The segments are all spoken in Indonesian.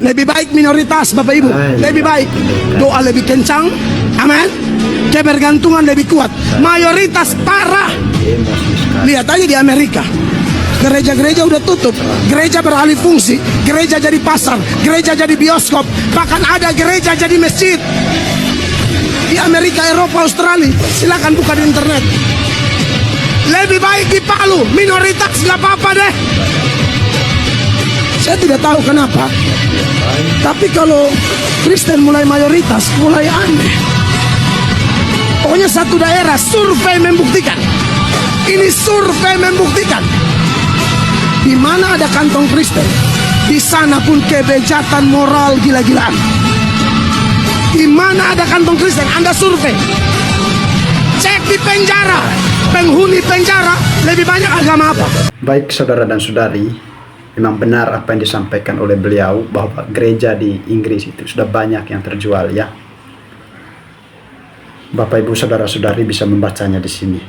Lebih baik minoritas, Bapak Ibu. Lebih baik. Doa lebih kencang. Amin. Kebergantungan lebih kuat. Mayoritas parah. Lihat aja di Amerika. Gereja-gereja udah tutup. Gereja beralih fungsi. Gereja jadi pasar. Gereja jadi bioskop. Bahkan ada gereja jadi masjid. Di Amerika, Eropa, Australia. Silakan buka di internet. Lebih baik di Palu. Minoritas gak apa-apa deh. Saya tidak tahu kenapa. Tapi kalau Kristen mulai mayoritas, mulai aneh. Pokoknya satu daerah, survei membuktikan. Ini survei membuktikan. Di mana ada kantong Kristen, di sana pun kebejatan moral gila-gilaan. Di mana ada kantong Kristen, Anda survei. Cek di penjara, penghuni penjara lebih banyak agama apa? Baik saudara dan saudari, memang benar apa yang disampaikan oleh beliau bahwa gereja di Inggris itu sudah banyak yang terjual ya. Bapak Ibu saudara-saudari bisa membacanya di sini.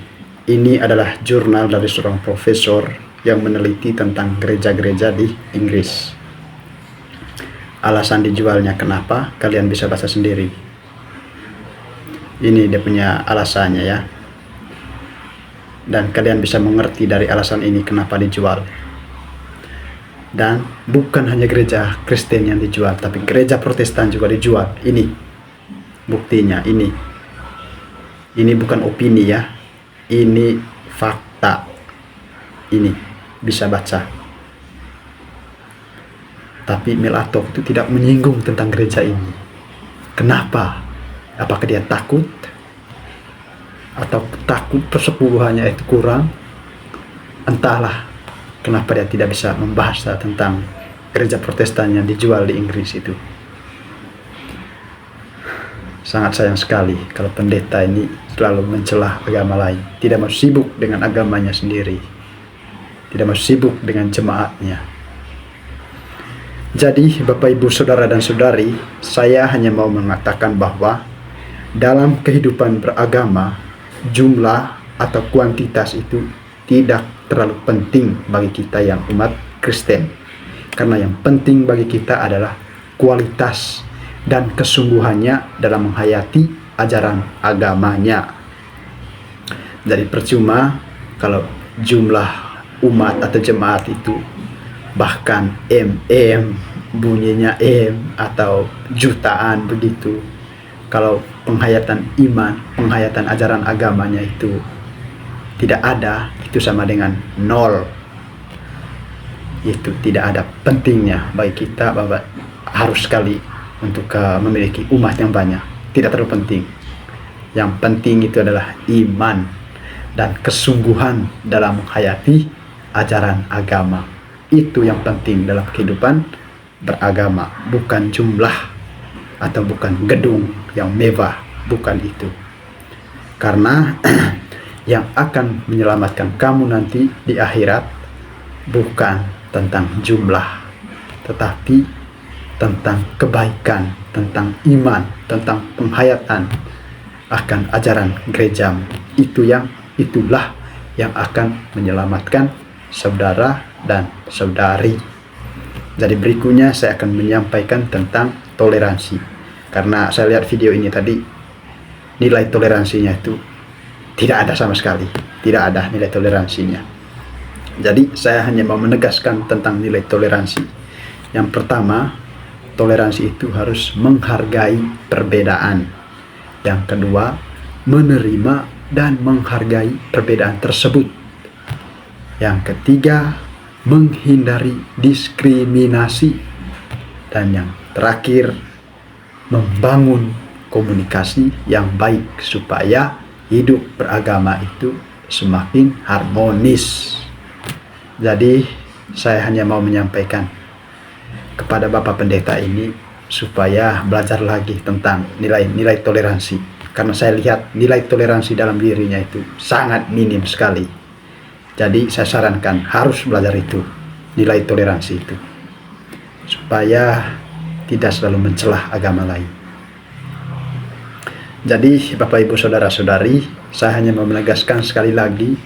Ini adalah jurnal dari seorang profesor yang meneliti tentang gereja-gereja di Inggris. Alasan dijualnya kenapa, kalian bisa baca sendiri. Ini dia punya alasannya ya. Dan kalian bisa mengerti dari alasan ini kenapa dijual. Dan bukan hanya gereja Kristen yang dijual, tapi gereja Protestan juga dijual. Ini buktinya, ini bukan opini ya, ini fakta. Ini bisa baca. Tapi Melato itu tidak menyinggung tentang gereja ini. Kenapa? Apakah dia takut? Atau takut persepuluhannya itu kurang? Entahlah kenapa dia tidak bisa membahas tentang gereja Protestan yang dijual di Inggris itu. Sangat sayang sekali kalau pendeta ini selalu mencelah agama lain, tidak mau sibuk dengan agamanya sendiri, tidak mau sibuk dengan jemaatnya. Jadi Bapak Ibu Saudara dan Saudari, saya hanya mau mengatakan bahwa dalam kehidupan beragama, jumlah atau kuantitas itu tidak terlalu penting bagi kita yang umat Kristen. Karena yang penting bagi kita adalah kualitas dan kesungguhannya dalam menghayati ajaran agamanya. Jadi percuma kalau jumlah umat atau jemaat itu bahkan bunyinya atau jutaan begitu. Kalau penghayatan iman, penghayatan ajaran agamanya itu tidak ada, itu sama dengan nol. Itu tidak ada pentingnya bagi kita bahwa harus sekali untuk memiliki umat yang banyak. Tidak terlalu penting. Yang penting itu adalah iman dan kesungguhan dalam menghayati ajaran agama. Itu yang penting dalam kehidupan beragama, bukan jumlah atau bukan gedung yang mewah, bukan itu. Karena yang akan menyelamatkan kamu nanti di akhirat bukan tentang jumlah, tetapi tentang kebaikan, tentang iman, tentang penghayatan akan ajaran gerejamu. Itulah yang akan menyelamatkan saudara dan saudari. Jadi berikutnya saya akan menyampaikan tentang toleransi. Karena saya lihat video ini tadi, nilai toleransinya itu tidak ada sama sekali. Tidak ada nilai toleransinya. Jadi saya hanya mau menegaskan tentang nilai toleransi. Yang pertama, toleransi itu harus menghargai perbedaan. Yang kedua, menerima dan menghargai perbedaan tersebut. Yang ketiga, menghindari diskriminasi. Dan yang terakhir, membangun komunikasi yang baik supaya hidup beragama itu semakin harmonis. Jadi saya hanya mau menyampaikan kepada Bapak Pendeta ini supaya belajar lagi tentang nilai-nilai toleransi. Karena saya lihat nilai toleransi dalam dirinya itu sangat minim sekali. Jadi saya sarankan harus belajar itu, nilai toleransi itu, supaya tidak selalu mencelah agama lain. Jadi Bapak Ibu Saudara-saudari, saya hanya mau menegaskan sekali lagi,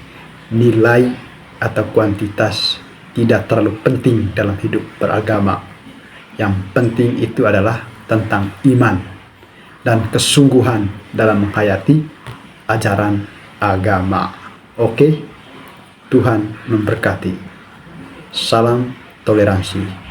nilai atau kuantitas tidak terlalu penting dalam hidup beragama. Yang penting itu adalah tentang iman dan kesungguhan dalam menghayati ajaran agama. Oke, Tuhan memberkati. Salam toleransi.